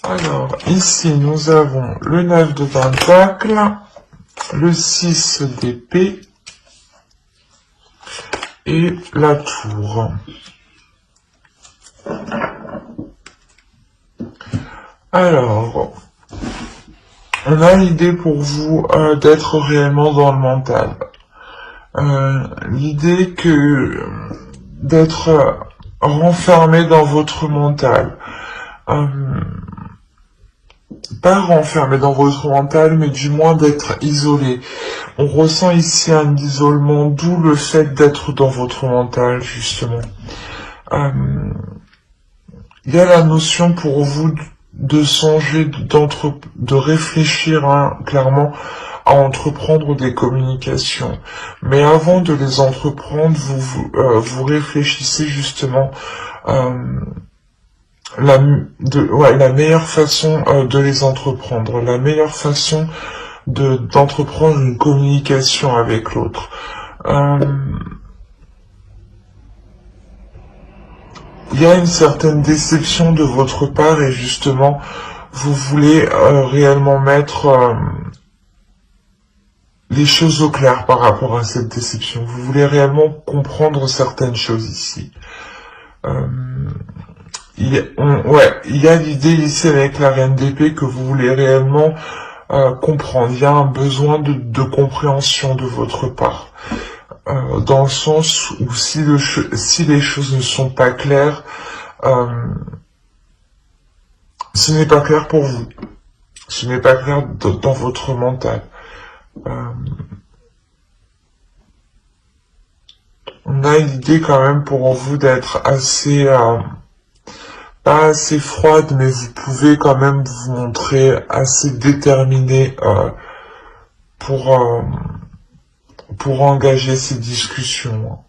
Alors, ici, nous avons le 9 de Pentacle, le 6 d'épée et la tour. Alors, on a l'idée pour vous d'être réellement dans le mental. L'idée que d'être renfermé dans votre mental. Pas renfermé dans votre mental, mais du moins d'être isolé. On ressent ici un isolement, d'où le fait d'être dans votre mental, justement. Il y a la notion pour vous de songer, de réfléchir clairement à entreprendre des communications. Mais avant de les entreprendre, vous réfléchissez justement la meilleure façon de les entreprendre, la meilleure façon d'entreprendre une communication avec l'autre. Il y a une certaine déception de votre part et justement, vous voulez réellement mettre les choses au clair par rapport à cette déception. Vous voulez réellement comprendre certaines choses ici. Il y a l'idée ici avec la reine d'épée que vous voulez réellement comprendre. Il y a un besoin de compréhension de votre part. Dans le sens où si les choses ne sont pas claires, ce n'est pas clair pour vous. Ce n'est pas clair dans votre mental. On a l'idée quand même pour vous d'être assez... pas assez froide, mais vous pouvez quand même vous montrer assez déterminé pour engager ces discussions.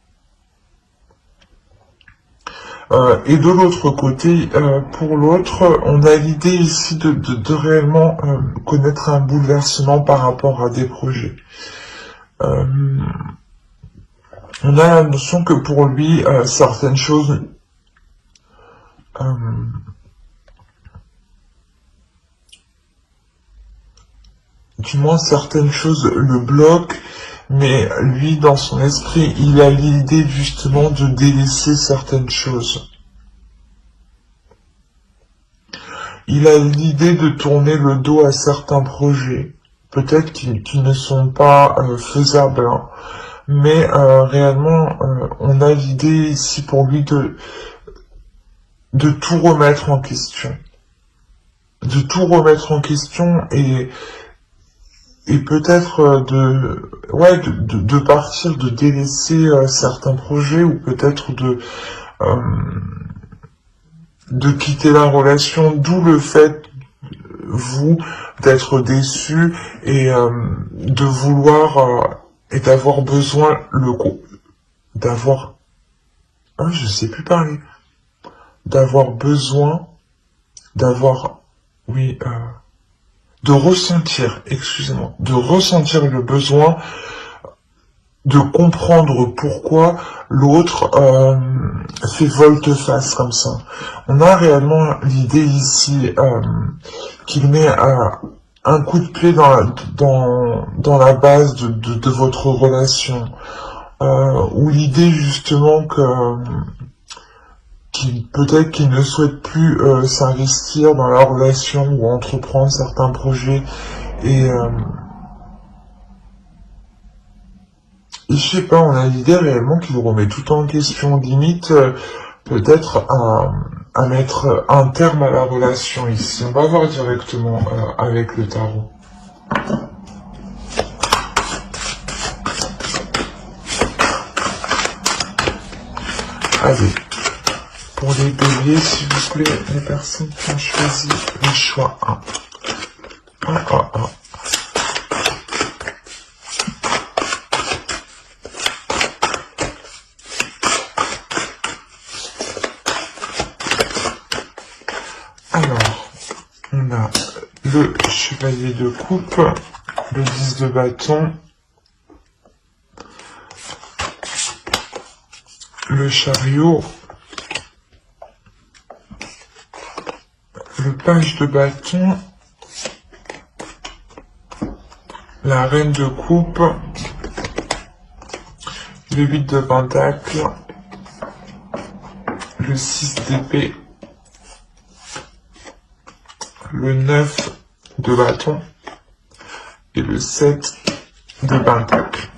Et de l'autre côté, pour l'autre, on a l'idée ici de réellement connaître un bouleversement par rapport à des projets. On a la notion que pour lui, certaines choses... du moins certaines choses le bloquent, mais lui, dans son esprit, il a l'idée justement de délaisser certaines choses. Il a l'idée de tourner le dos à certains projets, peut-être qui ne sont pas faisables, hein. Mais réellement, on a l'idée ici pour lui de tout remettre en question. De tout remettre en question et peut-être de partir, de délaisser certains projets ou peut-être de quitter la relation, d'où le fait, vous, d'être déçu et de vouloir et d'avoir besoin je sais plus parler, d'avoir besoin, de ressentir, excusez-moi, de ressentir le besoin de comprendre pourquoi l'autre fait volte-face comme ça. On a réellement l'idée ici qu'il met un coup de pied dans la base de votre relation, ou l'idée justement peut-être qu'il ne souhaite plus s'investir dans la relation ou entreprendre certains projets et je sais pas, on a l'idée réellement qu'il remet tout en question, limite peut-être à mettre un terme à la relation ici. On va voir directement avec le tarot. Allez, pour les béliers, s'il vous plaît, les personnes qui ont choisi le choix 1. Alors, on a le chevalier de coupe, le 10 de bâton, le chariot, le page de bâton, la reine de coupe, le 8 de pentacle, le 6 d'épée, le 9 de bâton et le 7 de pentacle.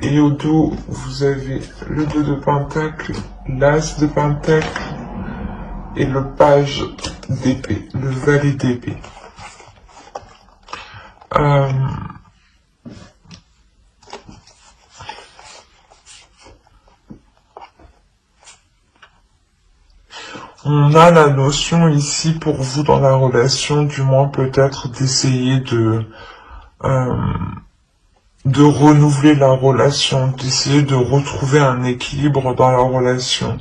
Et au dos, vous avez le 2 de pentacle, l'as de pentacle et le page d'épée, le valet d'épée. On a la notion ici pour vous dans la relation, du moins peut-être d'essayer de renouveler la relation, d'essayer de retrouver un équilibre dans la relation,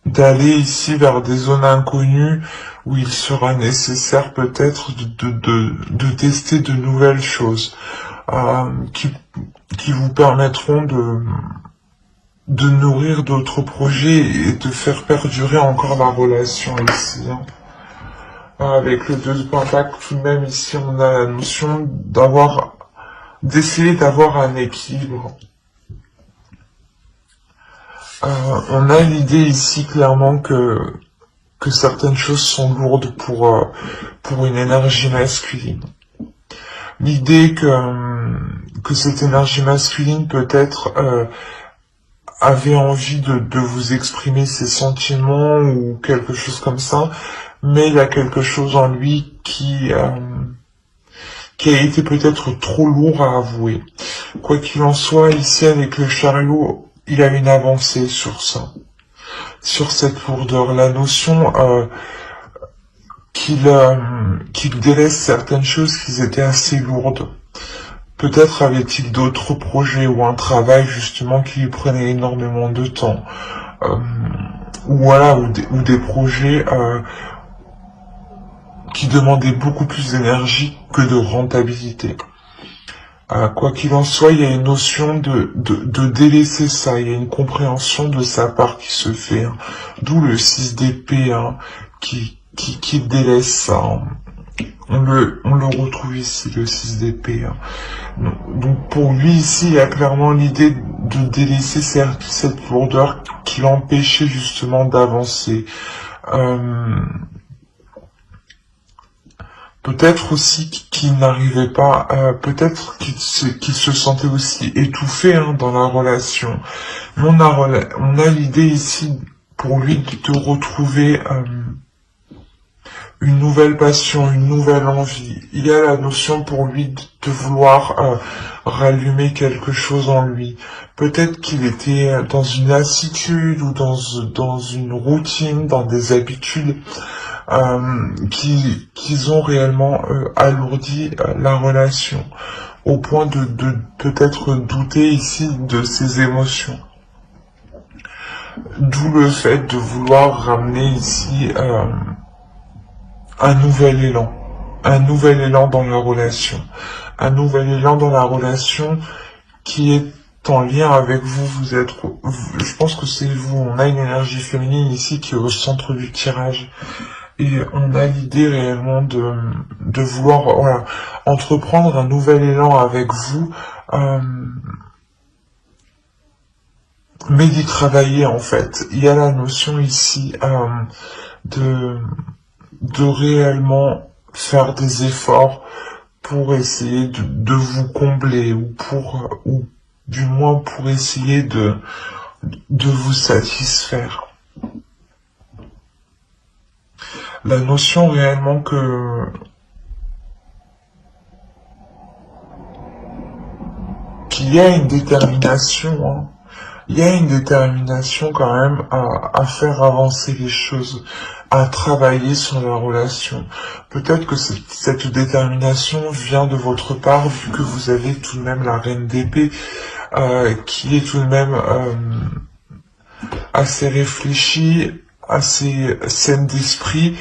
d'aller ici vers des zones inconnues où il sera nécessaire peut-être de tester de nouvelles choses qui vous permettront de nourrir d'autres projets et de faire perdurer encore la relation ici. Avec le 2 de pentacle, tout de même ici on a la notion d'essayer d'avoir un équilibre. On a l'idée ici clairement que certaines choses sont lourdes pour une énergie masculine. L'idée que cette énergie masculine peut-être avait envie de vous exprimer ses sentiments ou quelque chose comme ça, mais il y a quelque chose en lui qui a été peut-être trop lourd à avouer. Quoi qu'il en soit, ici avec le chariot, il a une avancée sur ça, sur cette lourdeur, la notion qu'il délaisse certaines choses qui étaient assez lourdes. Peut-être avait-il d'autres projets ou un travail justement qui lui prenait énormément de temps, ou des projets qui demandaient beaucoup plus d'énergie que de rentabilité. Quoi qu'il en soit, il y a une notion de délaisser ça, il y a une compréhension de sa part qui se fait, d'où le 6 d'épée qui délaisse ça. On le retrouve ici, le 6 d'épée. Donc pour lui ici, il y a clairement l'idée de délaisser cette lourdeur qui l'empêchait justement d'avancer. Peut-être aussi qu'il n'arrivait pas, peut-être qu'il se sentait aussi étouffé dans la relation. Mais on a l'idée ici pour lui de retrouver une nouvelle passion, une nouvelle envie. Il y a la notion pour lui de vouloir rallumer quelque chose en lui. Peut-être qu'il était dans une lassitude ou dans une routine, dans des habitudes qui ont réellement alourdi la relation, au point de peut-être douter ici de ses émotions. D'où le fait de vouloir ramener ici un nouvel élan dans la relation, un nouvel élan dans la relation qui est en lien avec vous. Je pense que c'est vous, on a une énergie féminine ici qui est au centre du tirage. Et on a l'idée réellement de vouloir entreprendre un nouvel élan avec vous, mais d'y travailler en fait. Il y a la notion ici de réellement faire des efforts pour essayer de vous combler ou du moins pour essayer de vous satisfaire. La notion réellement qu'il y a une détermination, il y a une détermination quand même à faire avancer les choses, à travailler sur la relation. Peut-être que cette détermination vient de votre part, vu que vous avez tout de même la reine d'épée, qui est tout de même assez réfléchie, assez saine d'esprit,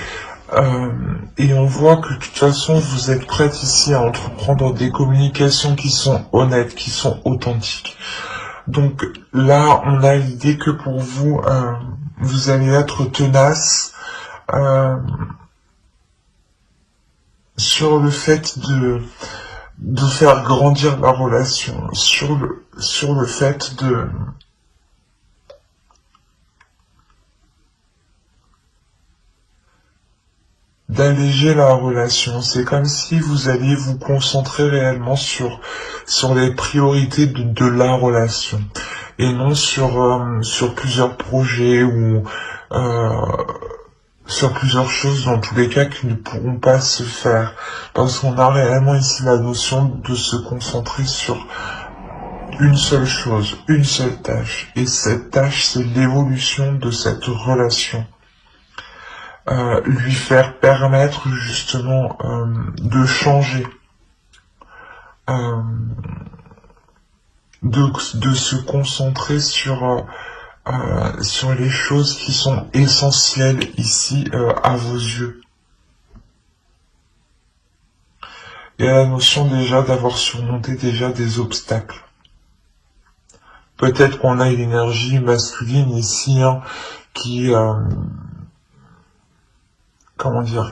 et on voit que de toute façon vous êtes prête ici à entreprendre des communications qui sont honnêtes, qui sont authentiques. Donc là on a l'idée que pour vous, vous allez être tenace, euh, sur le fait de faire grandir la relation, sur le fait d'alléger la relation. C'est comme si vous alliez vous concentrer réellement sur les priorités de la relation et non sur plusieurs projets ou sur plusieurs choses dans tous les cas qui ne pourront pas se faire. Parce qu'on a réellement ici la notion de se concentrer sur une seule chose, une seule tâche. Et cette tâche, c'est l'évolution de cette relation. Lui faire permettre justement de changer, de se concentrer sur les choses qui sont essentielles ici à vos yeux. Il y a la notion déjà d'avoir surmonté déjà des obstacles. Peut-être qu'on a une énergie masculine ici qui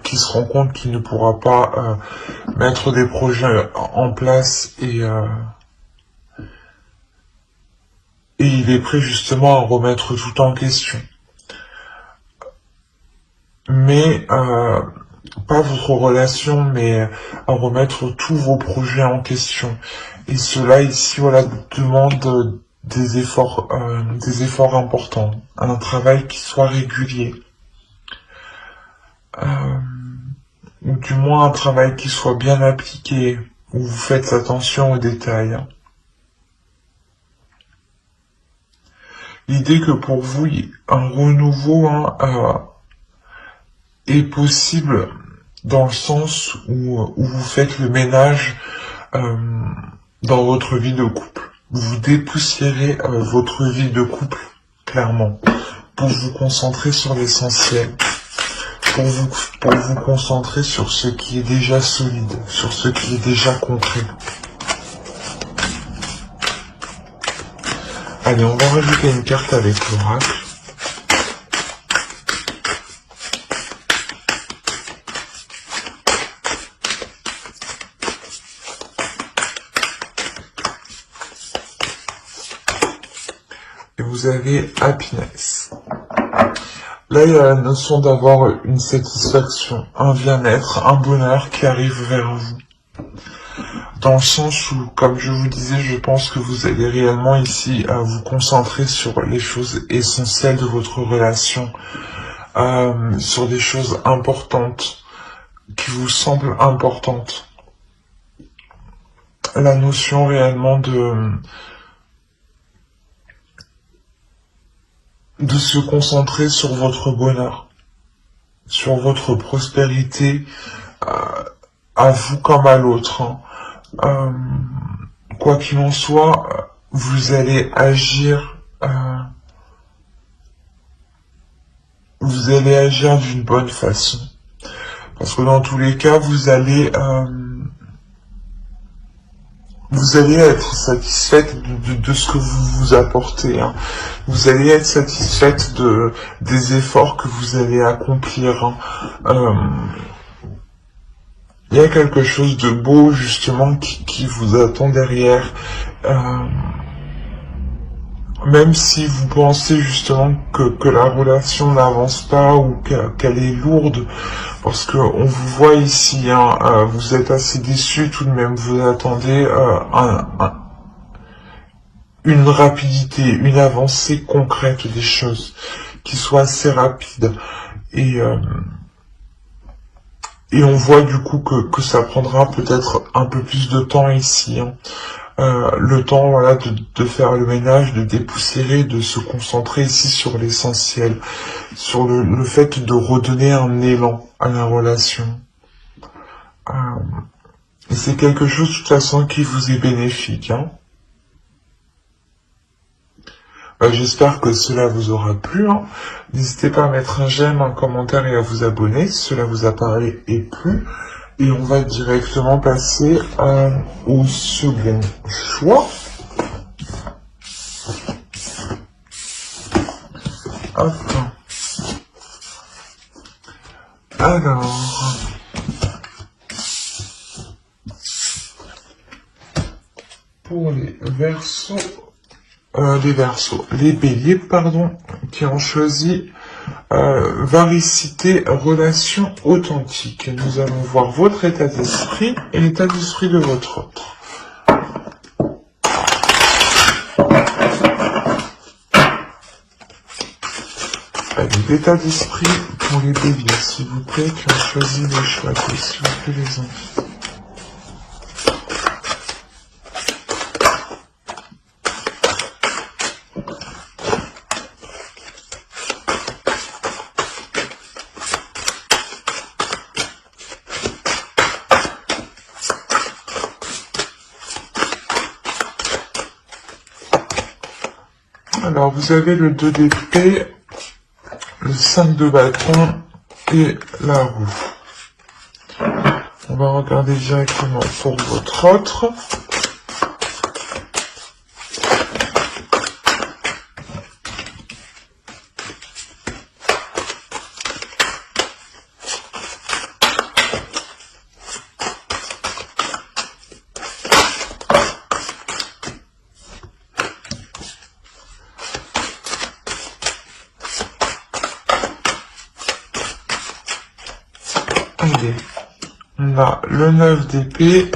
qui se rend compte qu'il ne pourra pas mettre des projets en place et il est prêt justement à remettre tout en question. Mais pas votre relation, mais à remettre tous vos projets en question. Et cela ici, voilà, demande des efforts importants, un travail qui soit régulier. Ou du moins un travail qui soit bien appliqué, où vous faites attention aux détails. L'idée que pour vous, un renouveau est possible dans le sens où vous faites le ménage dans votre vie de couple. Vous dépoussiérez votre vie de couple, clairement, pour vous concentrer sur l'essentiel. Pour vous concentrer sur ce qui est déjà solide, sur ce qui est déjà concret. Allez, on va rajouter une carte avec l'oracle. Et vous avez Happiness. Là, il y a la notion d'avoir une satisfaction, un bien-être, un bonheur qui arrive vers vous. Dans le sens où, comme je vous disais, je pense que vous allez réellement ici vous concentrer sur les choses essentielles de votre relation, sur des choses importantes, qui vous semblent importantes. La notion réellement de se concentrer sur votre bonheur, sur votre prospérité, à vous comme à l'autre. Quoi qu'il en soit, vous allez agir d'une bonne façon. Parce que dans tous les cas, vous allez être satisfaite de ce que vous vous apportez. Vous allez être satisfaite des efforts que vous allez accomplir. Il y a quelque chose de beau justement qui vous attend derrière. Même si vous pensez justement que la relation n'avance pas ou qu'elle est lourde, parce que on vous voit ici, vous êtes assez déçu tout de même, vous attendez une rapidité, une avancée concrète des choses, qui soit assez rapide. Et on voit du coup que ça prendra peut-être un peu plus de temps ici. Le temps voilà de faire le ménage, de dépoussiérer, de se concentrer ici sur l'essentiel, sur le fait de redonner un élan à la relation. Et c'est quelque chose de toute façon qui vous est bénéfique. J'espère que cela vous aura plu. N'hésitez pas à mettre un j'aime, un commentaire et à vous abonner si cela vous a parlé et plu. Et on va directement passer au second choix. Hop. Alors, pour les les béliers, pardon, qui ont choisi varicité, relation authentique. Nous allons voir votre état d'esprit et l'état d'esprit de votre autre. Allez, l'état d'esprit pour les béliers, s'il vous plaît, qui ont choisi le choix, s'il vous plaît, les enfants. Alors, vous avez le 2 d'épée, le 5 de bâton et la roue. On va regarder directement pour votre autre. Allez, on a le 9 d'épée,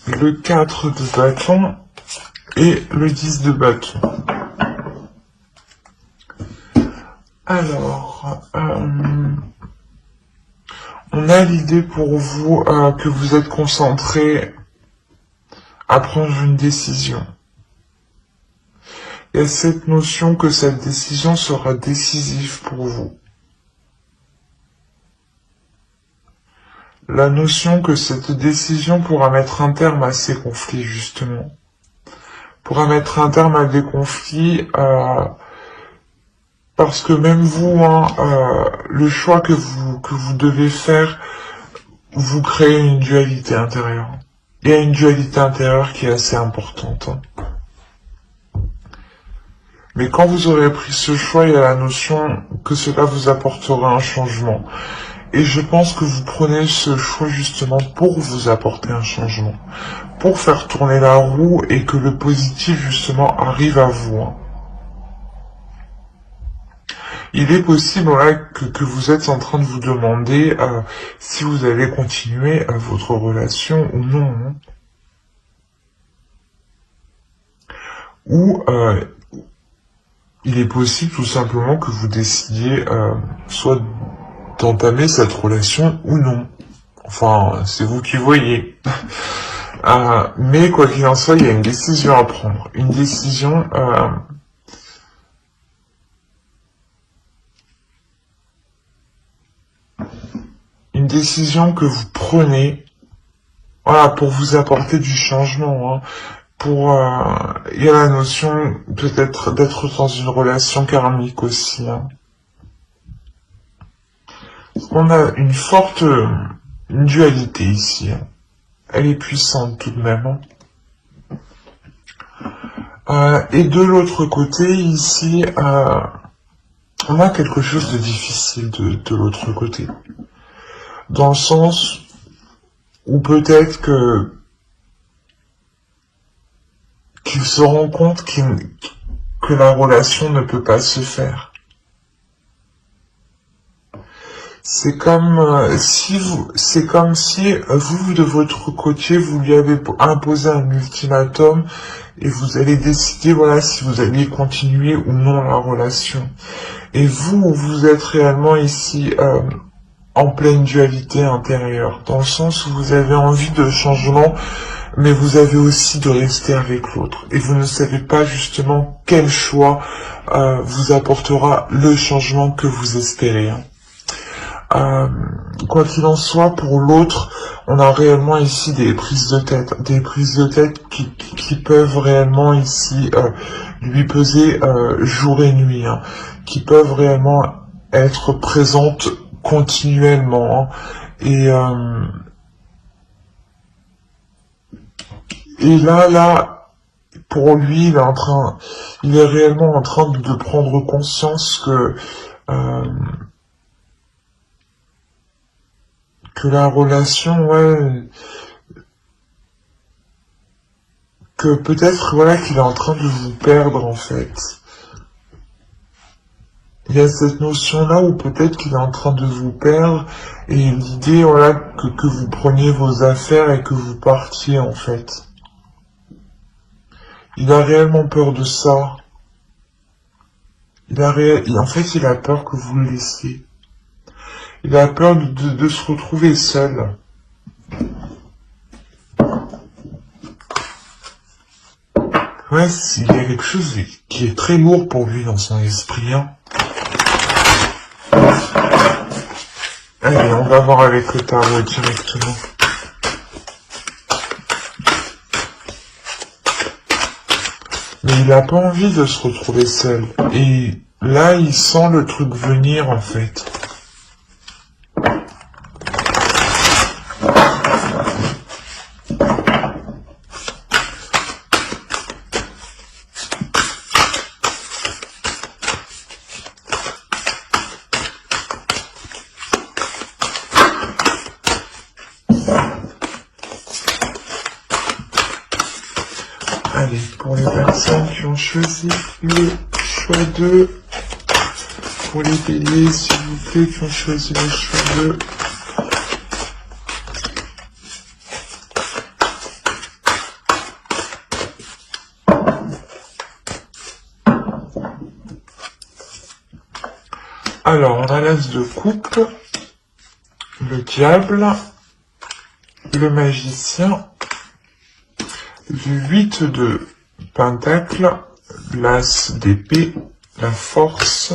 le 4 de bâton et le 10 de bâton. Alors, on a l'idée pour vous que vous êtes concentré à prendre une décision. Il y a cette notion que cette décision sera décisive pour vous. La notion que cette décision pourra mettre un terme à ces conflits, justement. Pourra mettre un terme à des conflits, parce que même vous, le choix que vous devez faire, vous créez une dualité intérieure. Il y a une dualité intérieure qui est assez importante. Mais quand vous aurez pris ce choix, il y a la notion que cela vous apportera un changement. Et je pense que vous prenez ce choix justement pour vous apporter un changement, pour faire tourner la roue et que le positif justement arrive à vous. Il est possible que vous êtes en train de vous demander si vous allez continuer votre relation ou non. Ou il est possible tout simplement que vous décidiez soit d'entamer cette relation ou non. Enfin, c'est vous qui voyez. Mais quoi qu'il en soit, il y a une décision à prendre. Une décision que vous prenez, voilà, pour vous apporter du changement. Il y a la notion peut-être d'être dans une relation karmique aussi. On a une forte dualité ici. Elle est puissante tout de même. Et de l'autre côté, ici, on a quelque chose de difficile de l'autre côté. Dans le sens où peut-être qu'il se rend compte que la relation ne peut pas se faire. C'est comme si vous de votre côté vous lui avez imposé un ultimatum et vous allez décider voilà si vous allez continuer ou non la relation. Et vous êtes réellement ici en pleine dualité intérieure, dans le sens où vous avez envie de changement, mais vous avez aussi de rester avec l'autre. Et vous ne savez pas justement quel choix vous apportera le changement que vous espérez. Quoi qu'il en soit, pour l'autre, on a réellement ici des prises de tête qui peuvent réellement ici lui peser jour et nuit, qui peuvent réellement être présentes continuellement, et là, pour lui, il est réellement en train de prendre conscience que la relation, ouais, que peut-être, voilà, qu'il est en train de vous perdre, en fait. Il y a cette notion-là où peut-être qu'il est en train de vous perdre, et l'idée, voilà, que vous preniez vos affaires et que vous partiez, en fait. Il a réellement peur de ça. En fait, il a peur que vous le laissiez. Il a peur de se retrouver seul. Ouais, il y a quelque chose qui est très lourd pour lui dans son esprit, hein. Allez, on va voir avec le tarot directement. Mais il a pas envie de se retrouver seul. Et là, il sent le truc venir, en fait. Allez, pour les personnes qui ont choisi le choix 2, pour les béliers, s'il vous plaît, qui ont choisi le choix 2. Alors, on a l'as de coupe, le diable, le magicien, le 8 de pentacle, l'as d'épée, la force,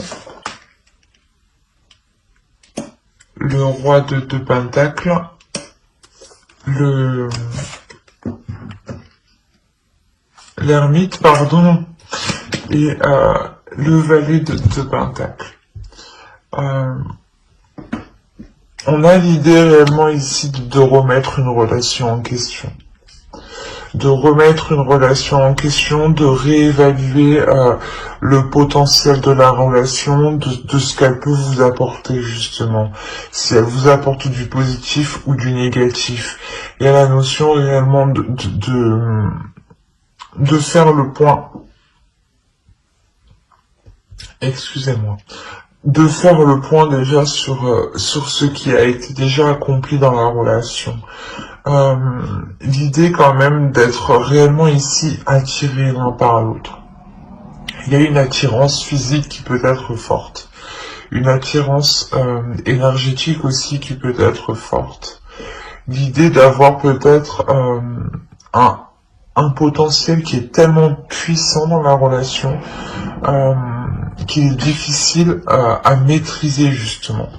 le roi de pentacle, l'ermite, pardon, et le valet de pentacle. On a l'idée réellement ici de remettre une relation en question. De remettre une relation en question, de réévaluer le potentiel de la relation, de ce qu'elle peut vous apporter justement. Si elle vous apporte du positif ou du négatif. Il y a la notion réellement de faire le point. Excusez-moi. De faire le point déjà sur ce qui a été déjà accompli dans la relation. L'idée quand même d'être réellement ici attiré l'un par l'autre. Il y a une attirance physique qui peut être forte. Une attirance énergétique aussi qui peut être forte. L'idée d'avoir peut-être un potentiel qui est tellement puissant dans la relation qu'il est difficile à maîtriser justement.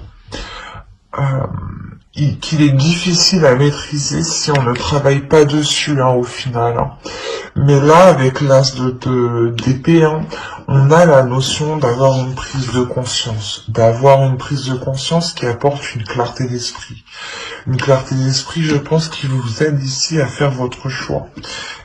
Qu'il est difficile à maîtriser si on ne travaille pas dessus au final. Mais là, avec l'as d'épée, on a la notion d'avoir une prise de conscience. D'avoir une prise de conscience qui apporte une clarté d'esprit. Une clarté d'esprit, je pense, qui vous aide ici à faire votre choix.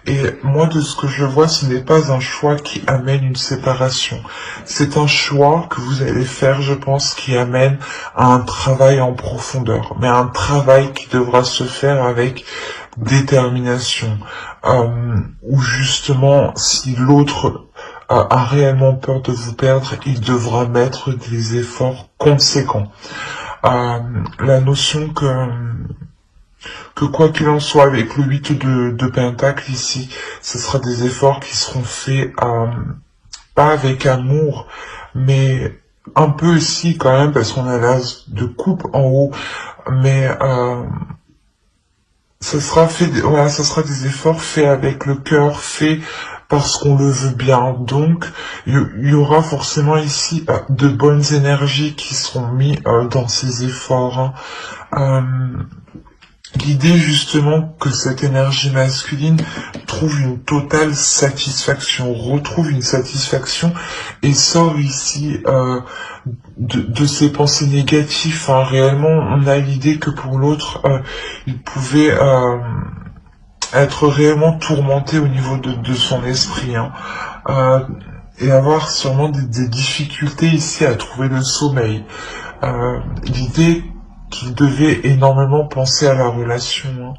Et moi, de ce que je vois, ce n'est pas un choix qui amène une séparation. C'est un choix que vous allez faire, je pense, qui amène à un travail en profondeur. Mais un travail qui devra se faire avec détermination. Où justement, si l'autre a réellement peur de vous perdre, il devra mettre des efforts conséquents. La notion que quoi qu'il en soit, avec le 8 de pentacle ici, ce sera des efforts qui seront faits, pas avec amour, mais un peu aussi quand même, parce qu'on a l'as de coupe en haut, mais ça sera fait, voilà, ça sera des efforts faits avec le cœur, faits parce qu'on le veut bien. Donc, il y aura forcément ici de bonnes énergies qui seront mises dans ces efforts. L'idée justement que cette énergie masculine trouve une totale satisfaction, retrouve une satisfaction et sort ici de ses pensées négatives. Réellement, on a l'idée que pour l'autre, il pouvait être réellement tourmenté au niveau de son esprit, hein. Et avoir sûrement des difficultés ici à trouver le sommeil. L'idée qu'il devait énormément penser à la relation, hein.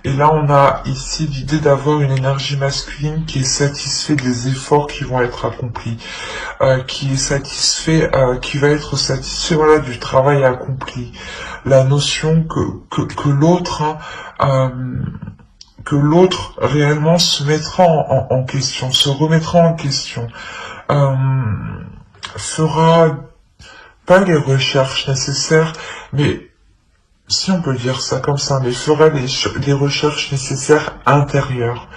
Et là, on a ici l'idée d'avoir une énergie masculine qui est satisfait des efforts qui vont être accomplis, qui est satisfait, qui va être satisfait, voilà, du travail accompli. La notion que l'autre, hein, que l'autre réellement se mettra en question, se remettra en question, fera pas les recherches nécessaires, mais si on peut dire ça comme ça, mais fera les recherches nécessaires intérieures.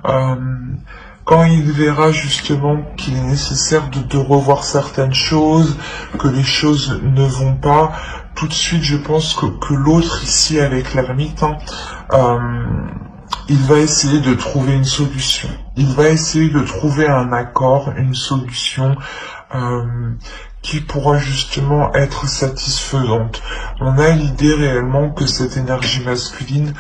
Quand il verra justement qu'il est nécessaire de revoir certaines choses, que les choses ne vont pas, tout de suite je pense que l'autre ici avec l'ermite, il va essayer de trouver une solution. Il va essayer de trouver un accord, une solution qui pourra justement être satisfaisante. On a l'idée réellement que cette énergie masculine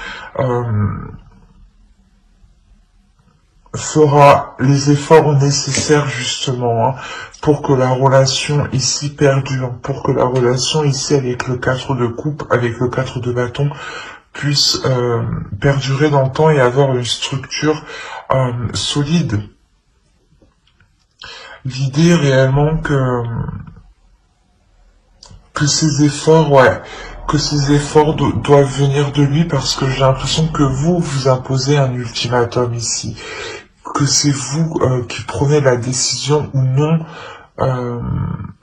fera les efforts nécessaires justement, hein, pour que la relation ici perdure, pour que la relation ici avec le 4 de coupe, avec le 4 de bâton, puisse perdurer dans le temps et avoir une structure solide. L'idée réellement que ces efforts, ouais, que ces efforts doivent venir de lui, parce que j'ai l'impression que vous imposez un ultimatum ici, que c'est vous qui prenez la décision ou non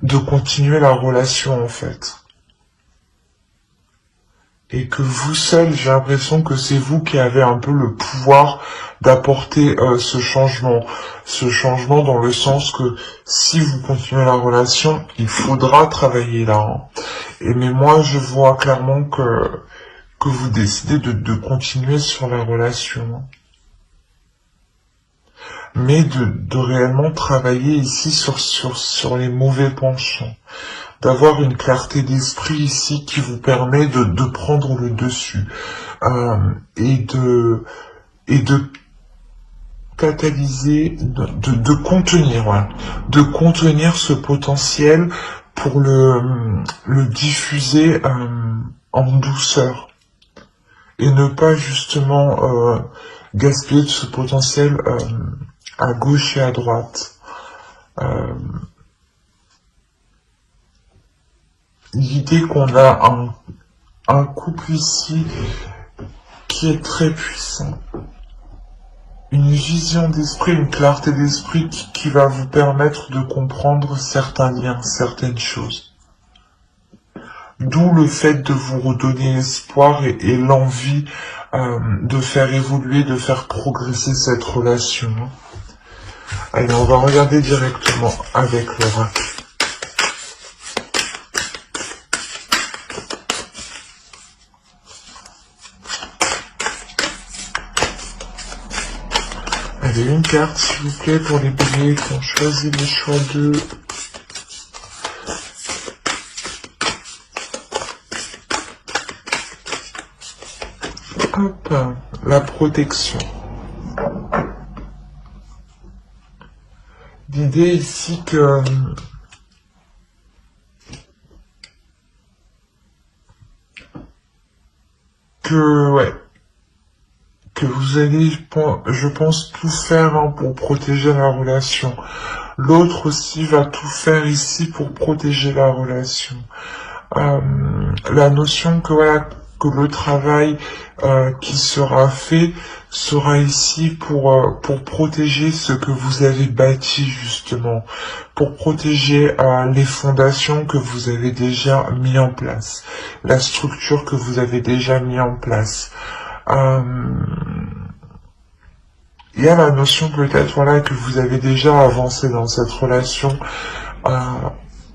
de continuer la relation en fait. Et que vous seul, j'ai l'impression que c'est vous qui avez un peu le pouvoir d'apporter ce changement dans le sens que si vous continuez la relation, il faudra travailler là, hein. Et mais moi, je vois clairement que vous décidez de continuer sur la relation, hein. Mais de réellement travailler ici sur les mauvais penchants, d'avoir une clarté d'esprit ici qui vous permet de prendre le dessus, et de catalyser, de contenir, voilà, de contenir ce potentiel pour le diffuser en douceur et ne pas justement gaspiller de ce potentiel à gauche et à droite. L'idée qu'on a un couple ici qui est très puissant, une vision d'esprit, une clarté d'esprit qui va vous permettre de comprendre certains liens, certaines choses. D'où le fait de vous redonner espoir et l'envie de faire évoluer, de faire progresser cette relation. Allez, on va regarder directement avec l'oracle. Allez, une carte s'il vous plaît pour les béliers qui ont choisi le choix de... Hop, la protection. L'idée ici que vous allez, je pense, tout faire pour protéger la relation. L'autre aussi va tout faire ici pour protéger la relation. La notion que que le travail qui sera fait sera ici pour protéger ce que vous avez bâti justement, pour protéger les fondations que vous avez déjà mis en place, la structure que vous avez déjà mis en place. Il y a la notion peut-être que vous avez déjà avancé dans cette relation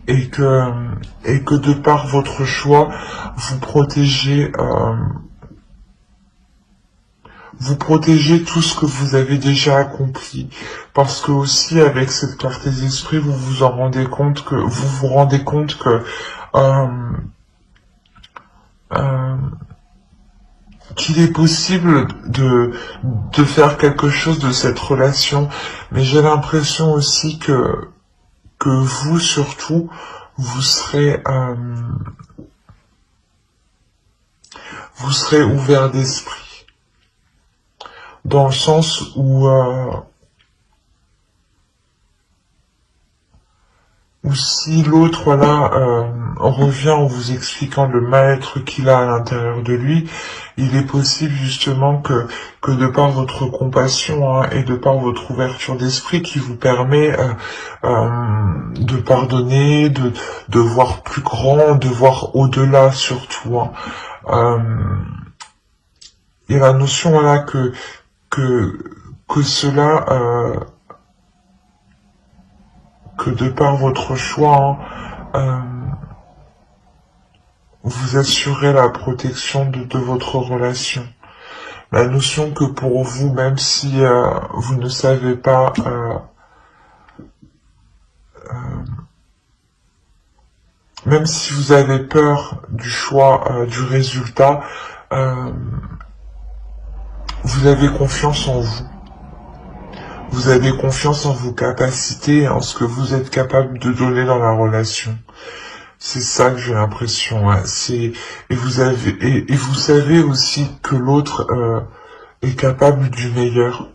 et que de par votre choix vous protégez tout ce que vous avez déjà accompli, parce que aussi avec cette clarté d'esprit vous vous rendez compte que qu'il est possible de faire quelque chose de cette relation, mais j'ai l'impression aussi que vous, surtout, vous serez ouvert d'esprit, dans le sens où ou si l'autre, voilà, revient en vous expliquant le mal-être qu'il a à l'intérieur de lui, il est possible justement que de par votre compassion et de par votre ouverture d'esprit qui vous permet de pardonner, de voir plus grand, de voir au-delà surtout. Il y a la notion, voilà, que cela... que de par votre choix, vous assurez la protection de votre relation. La notion que pour vous, même si vous ne savez pas, même si vous avez peur du choix, du résultat, vous avez confiance en vous. Vous avez confiance en vos capacités, en ce que vous êtes capable de donner dans la relation. C'est ça que j'ai l'impression. Et vous savez aussi que l'autre est capable du meilleur.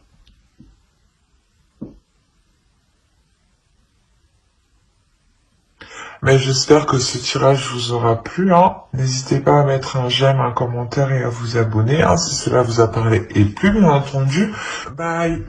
Mais j'espère que ce tirage vous aura plu. N'hésitez pas à mettre un j'aime, un commentaire et à vous abonner si cela vous a parlé. Et plus bien entendu, bye.